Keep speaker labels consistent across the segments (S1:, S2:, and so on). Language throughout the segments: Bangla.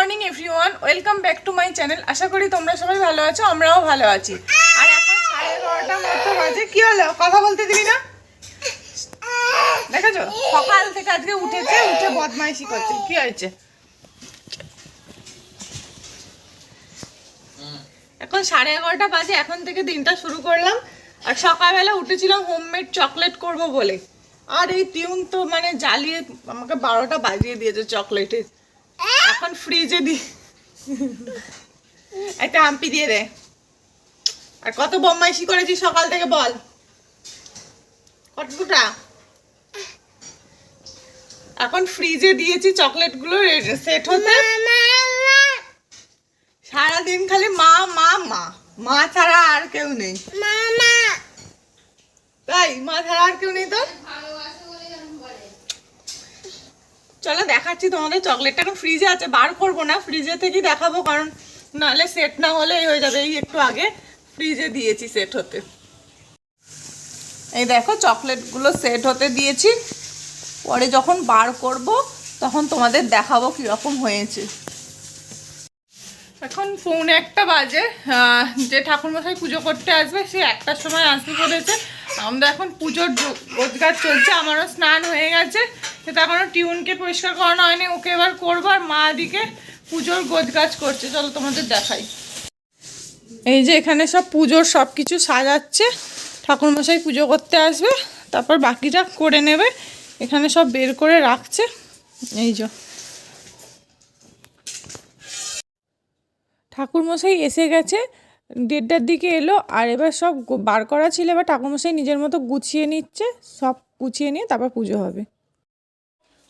S1: Morning everyone, welcome back to my channel. আশা করি তোমরা সবাই ভালো আছো, আমরাও ভালো আছি। আর এখন 11:30টার মতো বাজে। কি হলো, কথা বলতে দিবি না? দেখেছো সকাল থেকে আজকে উঠে বদমাইশি করছে। কি হয়েছে? এখন 11:30টা বাজে, এখন থেকে দিনটা শুরু করলাম। আর সকালবেলা উঠেছিলাম হোমমেড চকলেট করব বলে, আর এই টিউন তো মানে জ্বালিয়ে আমাকে 12টা বাজিয়ে দিয়েছে চকলেটে। এখন ফ্রিজে দি, একটা আম্পি দিয়ে দে। আর কত বদমাইশি করেছি সকাল থেকে বল, কতটা? এখন ফ্রিজে দিয়েছি চকলেটগুলো সেট হতে। সারাদিন খালি মা মা মা মা ছাড়া আর কেউ নেই। তাই মা ছাড়া আর কেউ নেই তো। চলো দেখাচ্ছি তোমাদের চকলেটটা। এখন ফ্রিজে আছে, বার করবো না, ফ্রিজে থেকেই দেখাবো, কারণ নাহলে সেট না হলে হয়ে যাবে। এই একটু আগে ফ্রিজে দিয়েছি সেট হতে। এই দেখো চকলেটগুলো সেট হতে দিয়েছি, পরে যখন বার করব তখন তোমাদের দেখাবো কীরকম হয়েছে। এখন 1:45 বাজে। যে ঠাকুরমশাই পুজো করতে আসবে সে 1টার সময় আসবে বলেছে। আমাদের এখন পুজোর রোজগার চলছে, আমারও স্নান হয়ে গেছে, সেটা এখনও টিউনকে পরিষ্কার করানো হয়নি, ওকে এবার করবো। আর মা দিকে পুজোর গোছগাছ করছে, চলো তোমাদের দেখাই। এই যে এখানে সব পুজোর সব কিছু সাজাচ্ছে, ঠাকুরমশাই পুজো করতে আসবে, তারপর বাকিটা করে নেবে। এখানে সব বের করে রাখছে। এই যে ঠাকুরমশাই এসে গেছে, 1:30টার দিকে এলো। আর এবার সব বার করা ছিল, এবার ঠাকুরমশাই নিজের মতো গুছিয়ে নিচ্ছে, সব গুছিয়ে নিয়ে তারপর পুজো হবে।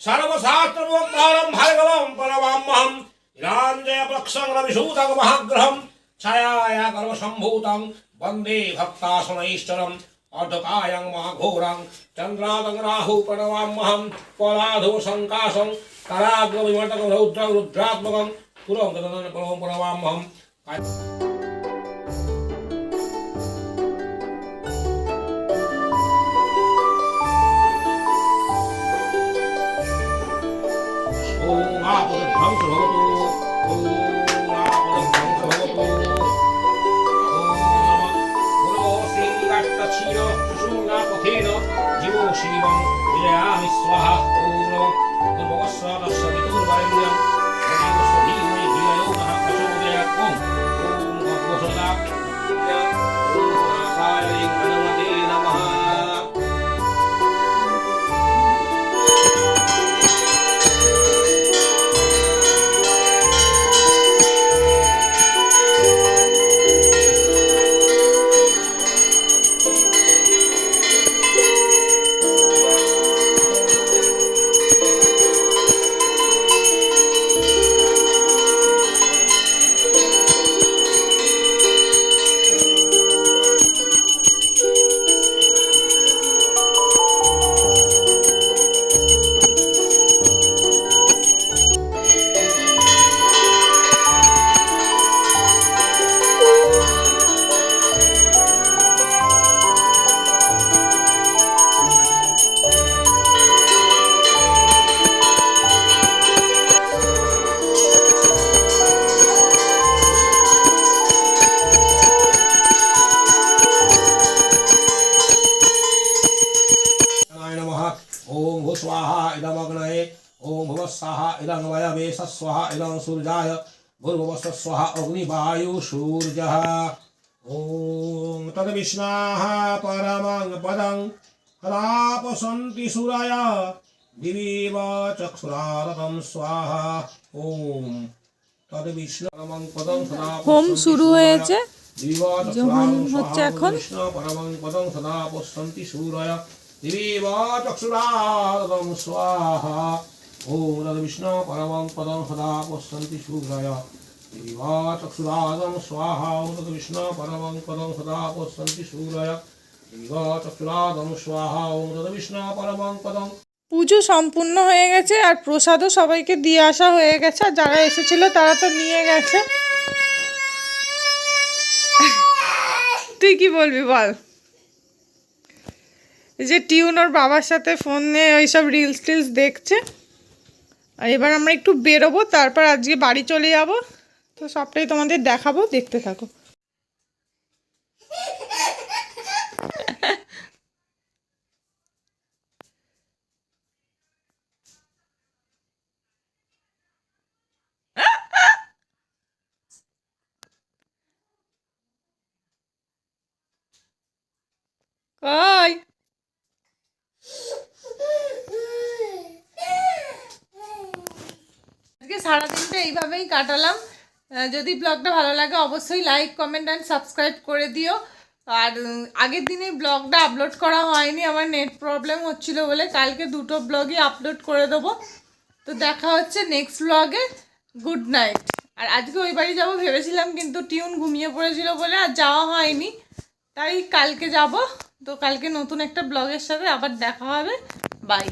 S2: সর্বশাস্ত্রমুক্তারম ভার্গবম পরমাম্মহম নিরঞ্জয়প্রক্ষংরবিষূতং মহাগ্রহম ছায়ায়া কর্মসম্ভূতং বন্দে ভক্তাসনঈশ্বরম অর্ধকায়ং মহাঘোরং চন্দ্রাদং রাহু পরমাম্মহম পলাধো সংকাশং কারাগ্রবিমর্তকং রৌদ্রং রুদ্রাত্মকং পুরং পরমাম্মহম। ধ্বংস ভবতু ওম ধ্বংস ভবতু ওম গুরু সিংহাট্টছির সুষুম্না পথেন জীবো শিবং বিজয়ামি স্বাহা ওম ভগবস্বাদস্য বিতুর্বরেণ্যং ভগবস্ব ধীমহি ধিয়ো নঃ প্রচোদয়াৎ ওম ভগবসদা ওম আসায় হনুমতে নমঃ। ओम भू स्वाहा इदम अग्नये ओम भुव स्वाहा इदं वयवे स्वाहा इदं सूर्याय भूर्भुवस्व स्वाहा अग्निवायु सूर्यः। ओम तद्विष्णाः परमं पदं हरापसन्ति सूरय दिवीव चक्षुरारतं स्वाहा। ओम तद्विष्णु परमं पदं सदा
S1: হোম শুরু হয়েছে,
S2: दिवीव
S1: হচ্ছে এখন।
S2: परमं पदं सदा पश्यन्ति सूरय दिवीव चक्षुरारतं स्वाहा। ओम तद्विष्णु परमं पदं सदा पश्यन्ति सूरय दिवीव चक्षुरारतं स्वाहा। ओम तद्विष्णु परमं पदं सदा पश्यन्ति सूरय दिवीव चक्षुरारतं स्वाहा। ओम तद्विष्णु परमं पदं।
S1: পুজো সম্পূর্ণ হয়ে গেছে, আর প্রসাদও সবাইকে দিয়ে আসা হয়ে গেছে। আর যারা এসেছিল তারা তো নিয়ে গেছে। তুই কি বলবি বল? যে টিউন ওর বাবার সাথে ফোনে ওইসব রিলস টিলস দেখছে। আর এবার আমরা একটু বেরোবো, তারপর আজকে বাড়ি চলে যাব। তো সবটাই তোমাদের দেখাবো, দেখতে থাকো। কই আজকে সারাদিনটা এইভাবেই কাটালাম। যদি ব্লগটা ভালো লাগে অবশ্যই লাইক, কমেন্ট অ্যান্ড সাবস্ক্রাইব করে দিও। আর আগের দিনে ব্লগটা আপলোড করা হয়নি, আমার নেট প্রবলেম হচ্ছিল বলে। কালকে দুটো ব্লগই আপলোড করে দেবো। তো দেখা হচ্ছে নেক্সট ব্লগে। Good night. আর আজকে ওই বাড়ি যাবো ভেবেছিলাম, কিন্তু টিউন ঘুমিয়ে পড়েছিল বলে আর যাওয়া হয়নি, তাই কালকে যাব। তো কালকে নতুন একটা ব্লগের সাথে আবার দেখা হবে। বাই।